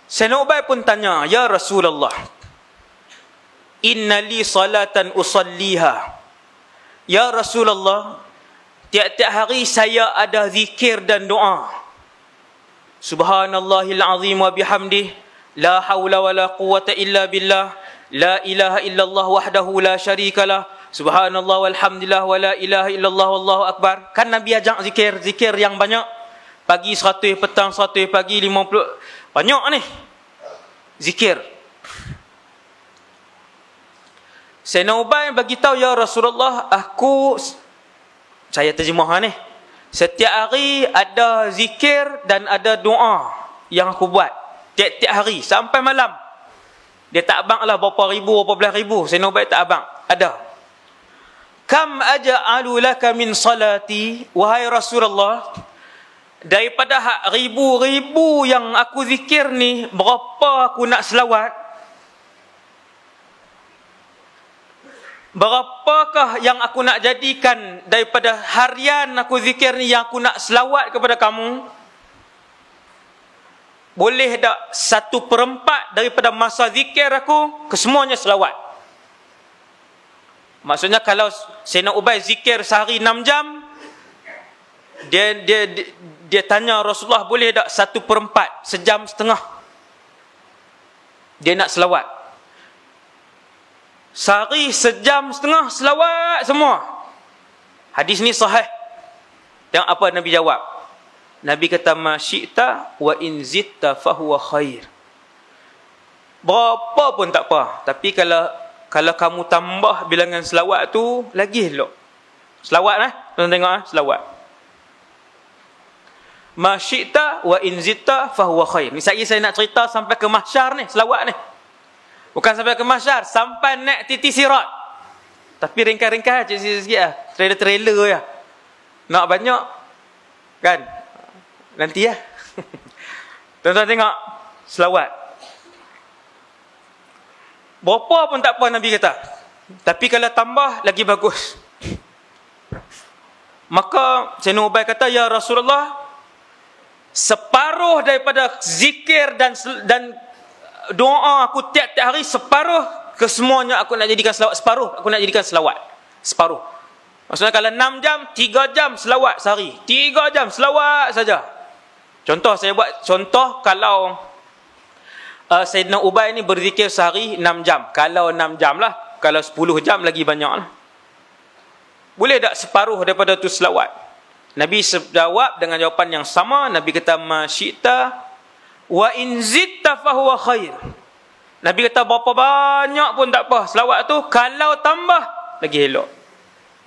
Sayyidina Ubay pun tanya, "Ya Rasulullah, inna li salatan usalliha." Ya Rasulullah, tiap-tiap hari saya ada zikir dan doa. Subhanallahil azim wa bihamdih, la haula wa la quwwata illa billah, la ilaha illallah wahdahu la syarikalah, subhanallah walhamdulillah wa la ilaha illallah wallahu akbar. Kan Nabi ajak zikir yang banyak. Pagi 100, petang 100, pagi 50. Banyak ni zikir. Sayyidina Ubay bagi tahu, ya Rasulullah, saya terjemah ni, setiap hari ada zikir dan ada doa yang aku buat tiap-tiap hari sampai malam. Dia tak abang lah berapa ribu, berapa belas ribu. Sayyidina Ubay tak abang. Ada. Kam aja'alu laka min salati, wahai Rasulullah, daripada ribu-ribu yang aku zikir ni, berapa aku nak selawat? Berapakah yang aku nak jadikan daripada harian aku zikir ni yang aku nak selawat kepada kamu? Boleh tak 1/4 daripada masa zikir aku kesemuanya selawat? Maksudnya kalau Sayyidina Ubay zikir sehari 6 jam, dia tanya Rasulullah, boleh tak 1/4, sejam setengah dia nak selawat? Sehari sejam setengah selawat semua. Hadis ni sahih. Tengok apa Nabi jawab. Nabi kata, ma syi'ta wa in zitta fahuwa khair. Berapa pun tak apa, tapi kalau kamu tambah bilangan selawat tu, lagi elok. Selawat tuan tengok selawat. Ma syi'ta wa in zitta fahuwa khair. Ni saya nak cerita sampai ke mahsyar ni, selawat ni. Bukan sampai ke mahsyar, sampai naik titi sirat. Tapi ringkas-ringkas sikit-sikit lah. Trailer-trailer je. Nak banyak, kan? Nanti lah. Tuan-tuan tengok, selawat. Berapa pun tak apa Nabi kata. Tapi kalau tambah, lagi bagus. Maka Sayyidina Ubay kata, ya Rasulullah, separuh daripada zikir dan doa aku tiap-tiap hari, separuh kesemuanya aku nak jadikan selawat. Separuh aku nak jadikan selawat. Separuh. Maksudnya kalau 6 jam, 3 jam selawat sehari. 3 jam selawat saja. Contoh, saya buat contoh, kalau Sayyidina Ubay ni berzikir sehari 6 jam. Kalau 6 jam lah. Kalau 10 jam lagi banyak lah. Boleh tak separuh daripada tu selawat? Nabi jawab dengan jawapan yang sama. Nabi kata, ma syi'ta wa in zitta fahuwa khair. Nabi kata, berapa banyak pun tak apa selawat tu, kalau tambah lagi elok,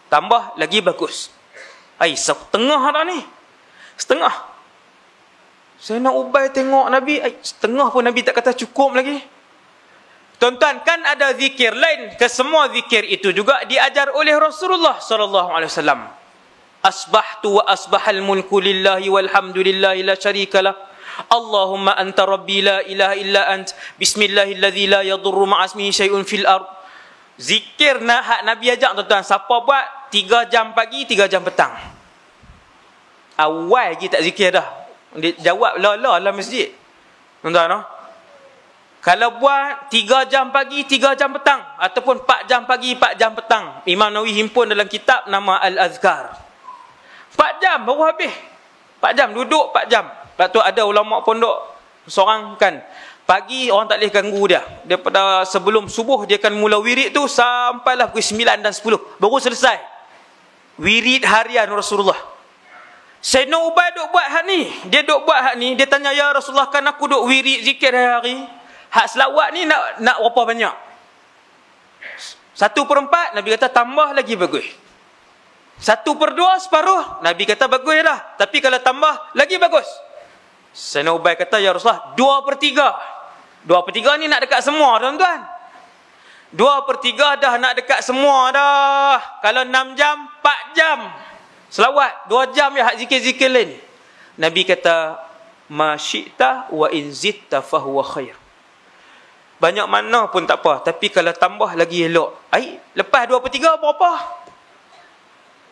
tambah lagi bagus. Setengah dah ni, setengah. Sayyidina Ubay tengok Nabi, setengah pun Nabi tak kata cukup lagi. Tuan-tuan, kan ada zikir lain, kesemua zikir itu juga diajar oleh Rasulullah sallallahu alaihi wasallam. Asbahtu wa asbahal mulku lillahi walhamdulillahi la syarikalah. Allahumma anta rabbi la ilaha illa ant. Bismillahilladzi la yadurru ma'asmihi syai'un fil ard. Zikir hak Nabi ajak tuan-tuan. Siapa buat 3 jam pagi, 3 jam petang. Awal lagi tak zikir dah. Dia jawab la dalam masjid. Tuan-tuan, kalau buat 3 jam pagi, 3 jam petang, ataupun 4 jam pagi, 4 jam petang. Imam Nawawi himpun dalam kitab nama Al-Azkar. 4 jam baru habis. 4 jam duduk, 4 jam. Lepas tu ada ulama pondok seorang kan, pagi orang tak boleh ganggu dia. Daripada sebelum subuh dia akan mula wirid tu sampailah pukul 9 dan 10. Baru selesai wirid harian Rasulullah. Sayyidina Ubay duk buat hak ni. Dia duk buat hak ni, dia tanya, ya Rasulullah, kan aku duk wirid zikir hari-hari. Hak selawat ni nak berapa banyak? 1/4, Nabi kata tambah lagi bagus. 1/2 separuh, Nabi kata bagus dah. Tapi kalau tambah lagi bagus. Sayyidina Ubay kata, ya Rasulullah, 2/3. 2/3 ni nak dekat semua, tuan-tuan. 2/3 dah nak dekat semua dah. Kalau 6 jam, 4 jam selawat, 2 jam ya hak zikir-zikir lain. Nabi kata, ma syi'ta wa in zitta fahuwa khair. Banyak mana pun tak apa, tapi kalau tambah lagi elok. Lepas 2/3 berapa?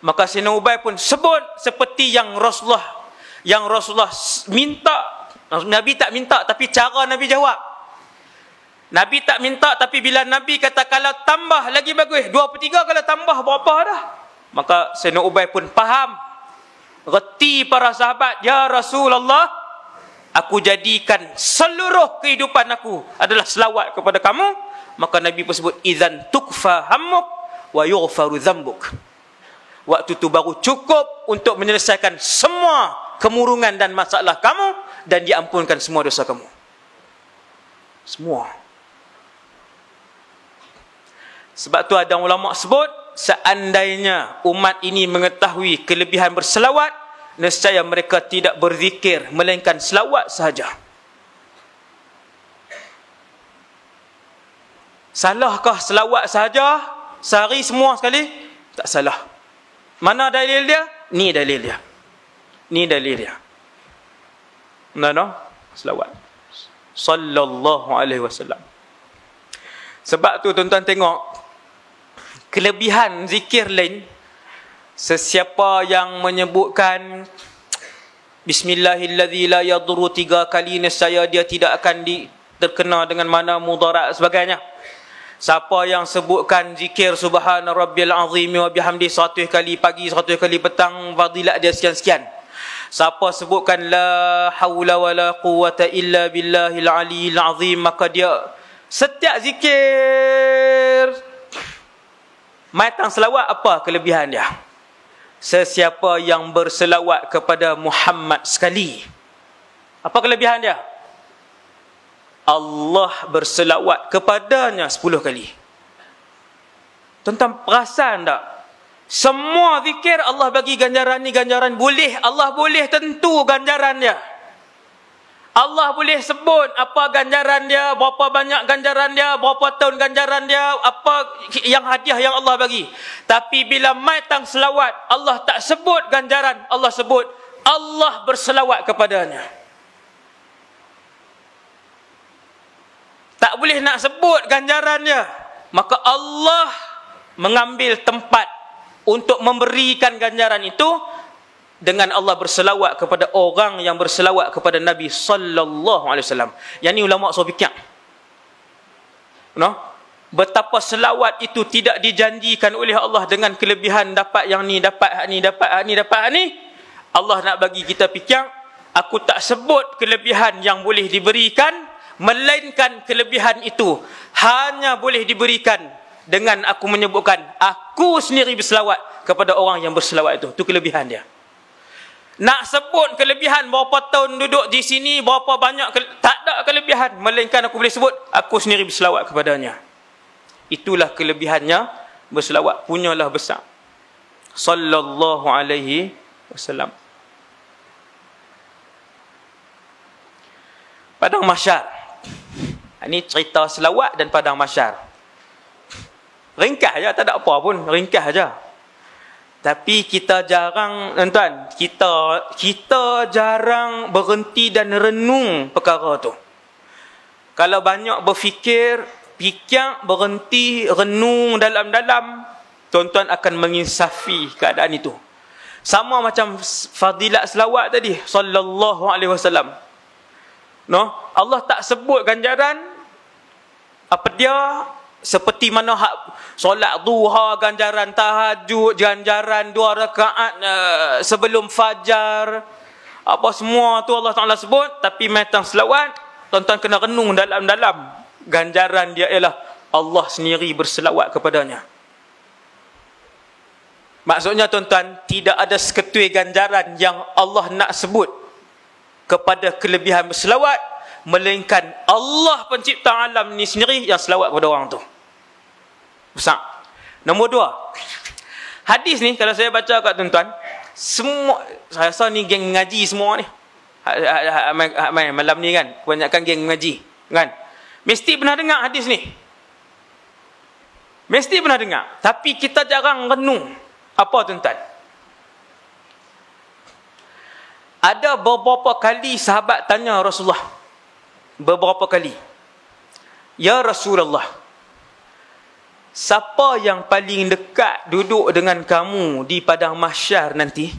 Maka Sayyidina Ubay pun sebut seperti yang Rasulullah minta Nabi tak minta, tapi cara Nabi jawab. Nabi tak minta, tapi bila Nabi kata kalau tambah lagi bagus, 2/3 kalau tambah berapa dah. Maka Sayyidina Ubay pun faham. Reti para sahabat, ya Rasulullah, aku jadikan seluruh kehidupan aku adalah selawat kepada kamu. Maka Nabi pun sebut, idzan tukfa hammuk wa yughfaru dzambuk. Waktu itu baru cukup untuk menyelesaikan semua kemurungan dan masalah kamu, dan diampunkan semua dosa kamu. Semua. Sebab tu ada ulama sebut, seandainya umat ini mengetahui kelebihan berselawat, nescaya mereka tidak berzikir melainkan selawat sahaja. Salahkah selawat sahaja sehari semua sekali? Tak salah. Mana dalil dia? Ni dalil dia. Ni dalil dia. No. Selawat. Sallallahu alaihi wasallam. Sebab tu tuan-tuan tengok kelebihan zikir lain. Sesiapa yang menyebutkan Bismillahilladzi la yadurru 3 kali, nescaya dia tidak akan terkena dengan mana mudarat sebagainya. Siapa yang sebutkan zikir Subhana Rabbil Azim wa bihamdi 100 kali pagi, 100 kali petang, fadilat dia sekian-sekian. Siapa sebutkan la haula wala quwwata illa billahil aliyil azim, maka dia setiap zikir matang selawat, apa kelebihan dia? Sesiapa yang berselawat kepada Muhammad sekali, apa kelebihan dia? Allah berselawat kepadanya 10 kali. Tuan-tuan perasan tak? Semua zikir Allah bagi ganjaran ni, ganjaran boleh. Allah boleh tentu ganjaran dia. Allah boleh sebut apa ganjaran dia, berapa banyak ganjaran dia, berapa tahun ganjaran dia, apa yang hadiah yang Allah bagi. Tapi bila mai tang selawat, Allah tak sebut ganjaran, Allah sebut Allah berselawat kepadanya. Tak boleh nak sebut ganjaran dia. Maka Allah mengambil tempat untuk memberikan ganjaran itu dengan Allah berselawat kepada orang yang berselawat kepada Nabi sallallahu alaihi wasallam. Yang ni ulama so fikir. No? Betapa selawat itu tidak dijanjikan oleh Allah dengan kelebihan dapat yang ni, dapat hak ni, dapat hak ni, dapat hak ni. Allah nak bagi kita fikir, aku tak sebut kelebihan yang boleh diberikan, melainkan kelebihan itu hanya boleh diberikan dengan aku menyebutkan aku sendiri berselawat kepada orang yang berselawat itu. Itu kelebihan dia. Nak sebut kelebihan berapa tahun duduk di sini, berapa banyak, tak ada kelebihan, melainkan aku boleh sebut aku sendiri berselawat kepadanya. Itulah kelebihannya berselawat. Punyalah besar. Sallallahu alaihi wasallam. Padang Mahsyar. Ini cerita selawat dan padang mahsyar. Ringkas aja, tak ada apa pun, ringkas aja. Tapi kita jarang, tuan-tuan, kita jarang berhenti dan renung perkara tu. Kalau banyak berfikir, berhenti, renung dalam-dalam, tuan-tuan akan menginsafi keadaan itu. Sama macam fadilat selawat tadi, sallallahu alaihi wasallam. No, Allah tak sebut ganjaran apa dia, seperti mana hak solat duha, ganjaran tahajud, ganjaran 2 rakaat sebelum fajar, apa semua tu Allah Taala sebut. Tapi matang selawat, tuan-tuan kena renung dalam-dalam. Ganjaran dia ialah Allah sendiri berselawat kepadanya. Maksudnya tuan-tuan, tidak ada seketui ganjaran yang Allah nak sebut kepada kelebihan berselawat, melainkan Allah pencipta alam ni sendiri yang selawat kepada orang tu. Besar. Nombor 2. Hadis ni kalau saya baca kat tuan-tuan, semua, saya rasa ni geng mengaji semua ni. Malam ni kan, kebanyakan geng mengaji, kan? Mesti pernah dengar hadis ni. Mesti pernah dengar. Tapi kita jarang renung. Apa tuan-tuan? Ada beberapa kali sahabat tanya Rasulullah. Beberapa kali. Ya Rasulullah, siapa yang paling dekat duduk dengan kamu di padang mahsyar nanti?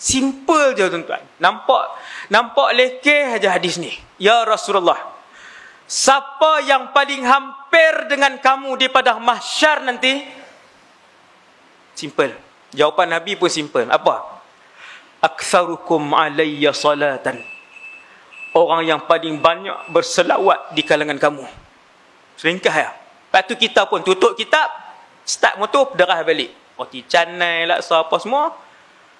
Simple je tuan-tuan. Nampak lekeh aja hadis ni. Ya Rasulullah, siapa yang paling hampir dengan kamu di padang mahsyar nanti? Simple. Jawapan Nabi pun simple. Apa? Aktsarukum alayya salatan. Orang yang paling banyak berselawat di kalangan kamu. Seringkah ya? Lepas tu kita pun tutup kitab, start motor, derah balik. Roti canai lah, apa semua.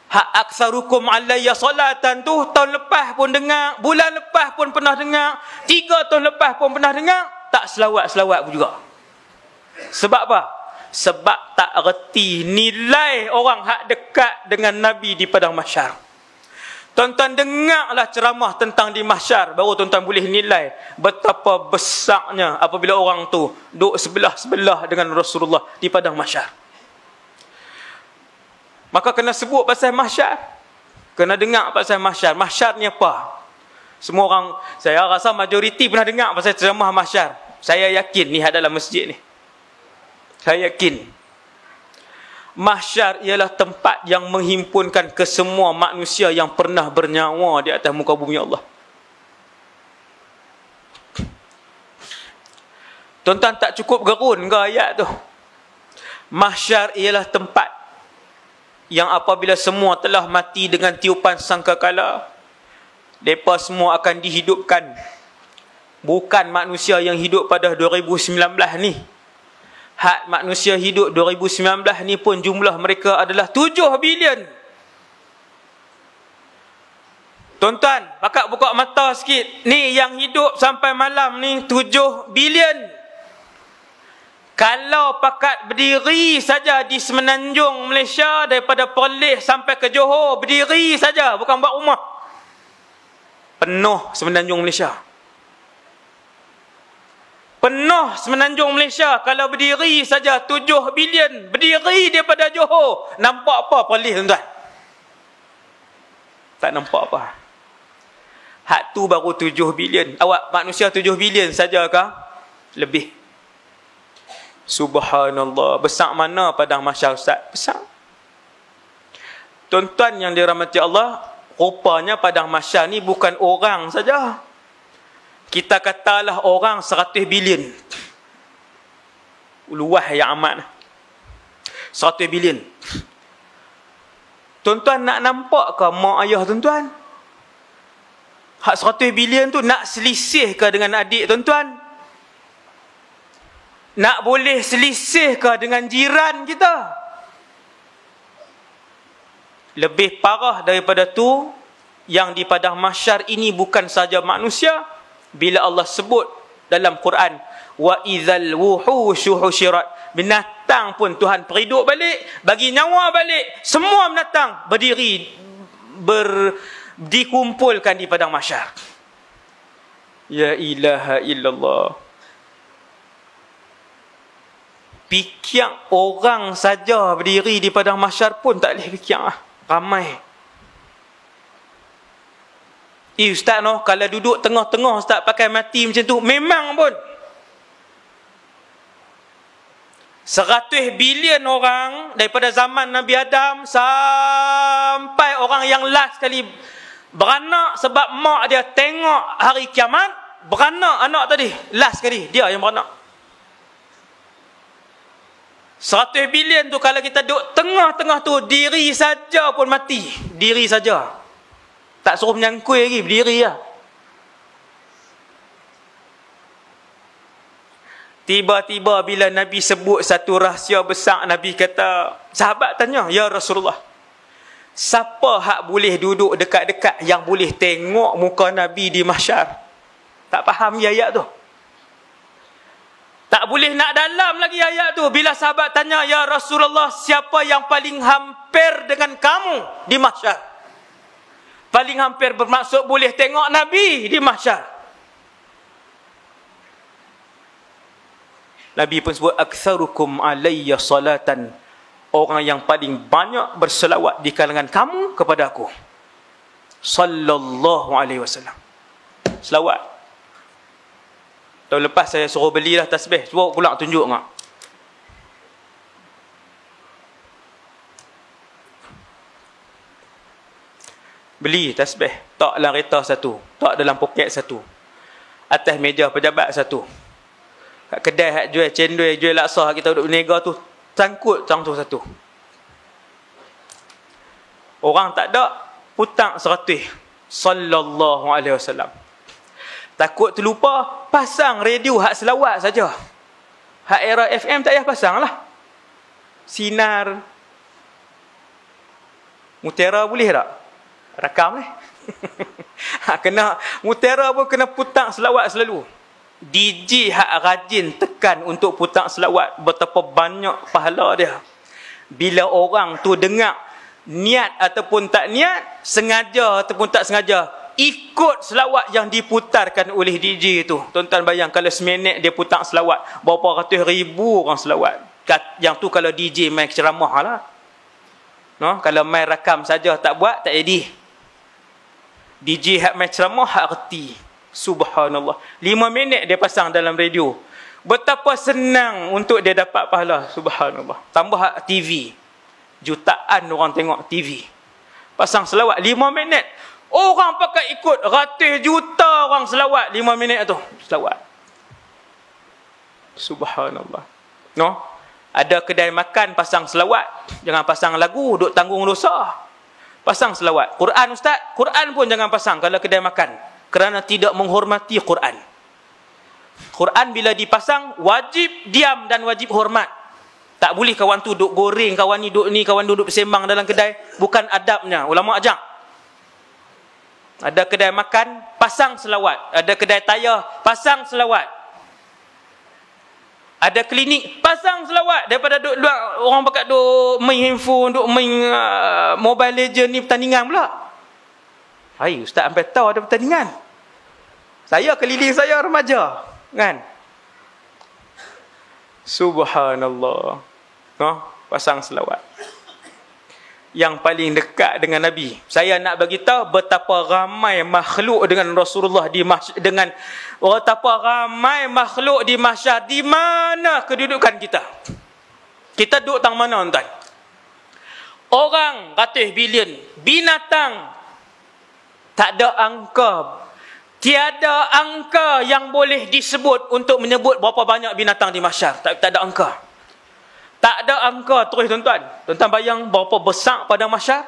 Hak aktsarukum alayya salatan tu tahun lepas pun dengar, bulan lepas pun pernah dengar, 3 tahun lepas pun pernah dengar, tak selawat-selawat pun juga. Sebab apa? Sebab tak reti nilai orang hak dekat dengan Nabi di padang mahsyar. Tuan-tuan dengarlah ceramah tentang di mahsyar, baru tuan-tuan boleh nilai betapa besarnya apabila orang tu duduk sebelah-sebelah dengan Rasulullah di padang mahsyar. Maka kena sebut pasal mahsyar. Kena dengar pasal mahsyar. Mahsyar ni apa? Semua orang, saya rasa majoriti pernah dengar pasal ceramah mahsyar. Saya yakin ni dalam masjid ni. Saya yakin. Mahsyar ialah tempat yang menghimpunkan kesemua manusia yang pernah bernyawa di atas muka bumi Allah. Tuan-tuan tak cukup gerun ke ayat tu? Mahsyar ialah tempat yang apabila semua telah mati dengan tiupan sangkakala, mereka semua akan dihidupkan. Bukan manusia yang hidup pada 2019 ni. Hak manusia hidup 2019 ni pun jumlah mereka adalah 7 bilion. Tuan-tuan, pakat buka mata sikit. Ni yang hidup sampai malam ni 7 bilion. Kalau pakat berdiri saja di semenanjung Malaysia, daripada Perlis sampai ke Johor, berdiri saja, bukan buat rumah, penuh semenanjung Malaysia. Penuh semenanjung Malaysia kalau berdiri saja 7 bilion. Berdiri daripada Johor. Nampak apa Perlis tuan-tuan? Tak nampak apa. Hak tu baru 7 bilion. Awak manusia 7 bilion sajakah? Lebih. Subhanallah. Besar mana padang mahsyar Ustaz? Besar. Tuan-tuan yang dirahmati Allah, rupanya padang mahsyar ni bukan orang saja. Kita katalah orang 100 bilion. Luah yang amat. 100 bilion. Tuan-tuan nak nampak ke mak ayah tuan-tuan? Hak 100 bilion tu nak selisih ke dengan adik tuan-tuan? Nak boleh selisih ke dengan jiran kita? Lebih parah daripada tu, yang di padang mahsyar ini bukan saja manusia. Bila Allah sebut dalam Quran, wa idzal wuhushu husyirat, binatang pun Tuhan periduk balik, bagi nyawa balik. Semua binatang berdiri, dikumpulkan di padang mahsyar. Ya ilaha illallah. Pikiang orang saja berdiri di padang mahsyar pun tak boleh pikiang lah. Ramai. Ustaz noh, kalau duduk tengah-tengah Ustaz pakai mati macam tu, memang pun 100 bilion orang daripada zaman Nabi Adam sampai orang yang last sekali beranak sebab mak dia tengok hari kiamat, beranak anak tadi, last sekali dia yang beranak. 100 bilion tu kalau kita duduk tengah-tengah tu, diri saja pun mati. Diri saja. Tak suruh menyangkui lagi, berdiri lah. Tiba-tiba bila Nabi sebut satu rahsia besar, Nabi kata, sahabat tanya, ya Rasulullah, siapa hak boleh duduk dekat-dekat yang boleh tengok muka Nabi di mahsyar? Tak faham ya ayat tu. Tak boleh nak dalam lagi ayat tu. Bila sahabat tanya, ya Rasulullah, siapa yang paling hampir dengan kamu di mahsyar? Paling hampir bermaksud boleh tengok Nabi di mahsyar. Nabi pun sebut, aktsarukum alayya salatan. Orang yang paling banyak berselawat di kalangan kamu kepada aku. Sallallahu alaihi wasallam. Selawat. Tahun lepas saya suruh belilah tasbih. Cuba pula tunjuk tak? Beli tasbih, tak dalam kereta satu, tak dalam poket satu, atas meja pejabat satu. Kat kedai hak jual cendol, jual laksa hak kita duduk berniaga tu, sangkut satu. Orang tak ada, putang 100. Sallallahu alaihi wasallam. Takut terlupa, pasang radio hak selawat saja. Hak era FM tak payah pasang lah. Sinar Mutiara boleh tak? Rakam ni. Kena Mutiara pun kena putang selawat selalu. DJ hak rajin tekan untuk putang selawat, betapa banyak pahala dia. Bila orang tu dengar, niat ataupun tak niat, sengaja ataupun tak sengaja, ikut selawat yang diputarkan oleh DJ tu. Tuan-tuan bayang kalau seminit dia putang selawat, berapa ratus ribu orang selawat. Yang tu kalau DJ main ceramah lah. No? Kalau main rakam saja tak buat, tak jadi. DJ hak main ceramah hak reti. Subhanallah. 5 minit dia pasang dalam radio. Betapa senang untuk dia dapat pahala. Subhanallah. Tambah hak TV. Jutaan orang tengok TV. Pasang selawat 5 minit. Orang pakai ikut. Ratus juta orang selawat 5 minit tu. Selawat. Subhanallah. No? Ada kedai makan pasang selawat. Jangan pasang lagu, duk tanggung dosa. Pasang selawat. Quran ustaz, Quran pun jangan pasang kalau kedai makan. Kerana tidak menghormati Quran. Quran bila dipasang, wajib diam dan wajib hormat. Tak boleh kawan tu duk goreng, kawan ni duk ni, kawan duduk bersembang dalam kedai. Bukan adabnya. Ulama ajak. Ada kedai makan, pasang selawat. Ada kedai tayar, pasang selawat. Ada klinik, pasang selawat. Daripada duk orang pakat duk main handphone, duk main Mobile Legend ni pertandingan pula. Hai, ustaz sampai tahu ada pertandingan. Saya keliling saya remaja, kan? Subhanallah. No, pasang selawat. Yang paling dekat dengan Nabi. Saya nak bagi tahu betapa ramai makhluk dengan Rasulullah di dengan betapa ramai makhluk di mahsyar. Di mana kedudukan kita? Kita duduk tang mana tuan? Orang ratus bilion, binatang tak ada angka. Tiada angka yang boleh disebut untuk menyebut berapa banyak binatang di mahsyar. Tak ada angka. Tak ada angka terus tuan-tuan. Tuan-tuan bayang berapa besar pada mahsyar?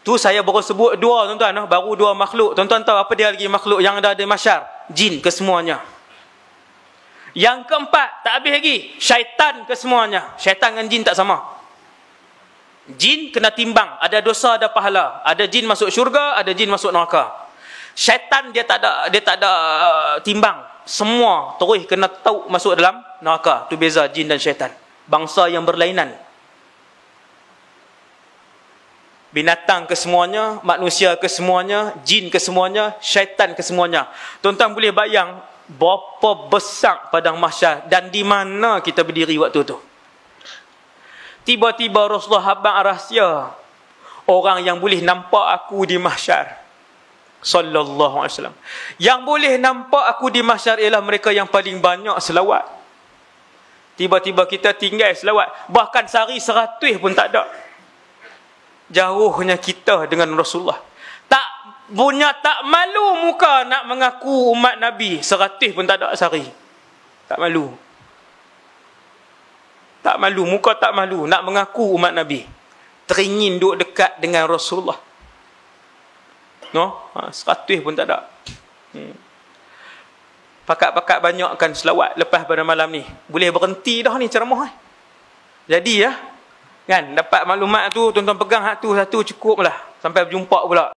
Tu saya baru sebut 2 tuan-tuan. Baru 2 makhluk. Tuan-tuan tahu apa dia lagi makhluk yang ada di mahsyar? Jin kesemuanya. Yang keempat, tak habis lagi. Syaitan kesemuanya. Syaitan dengan jin tak sama. Jin kena timbang. Ada dosa, ada pahala. Ada jin masuk syurga, ada jin masuk neraka. Syaitan dia tak ada timbang. Semua terus kena tahu masuk dalam neraka. Tu beza jin dan syaitan. Bangsa yang berlainan. Binatang kesemuanya, manusia kesemuanya, jin kesemuanya, syaitan kesemuanya. Tuan-tuan boleh bayang berapa besar padang mahsyar dan di mana kita berdiri waktu tu. Tiba-tiba Rasulullah habang rahsia orang yang boleh nampak aku di mahsyar. Sallallahu alaihi wasallam. Yang boleh nampak aku di mahsyar ialah mereka yang paling banyak selawat. Tiba-tiba kita tinggal selawat. Bahkan sehari 100 pun tak ada. Jauhnya kita dengan Rasulullah. Tak malu muka nak mengaku umat Nabi. 100 pun tak ada sehari. Tak malu. Tak malu. Muka tak malu nak mengaku umat Nabi. Teringin duduk dekat dengan Rasulullah. No? 100 pun tak ada. Pakat-pakat banyakkan selawat lepas pada malam ni. Boleh berhenti dah ni ceramah. Jadi ya. Kan? Dapat maklumat tu, tuan-tuan pegang hak tu satu cukup lah. Sampai berjumpa pula.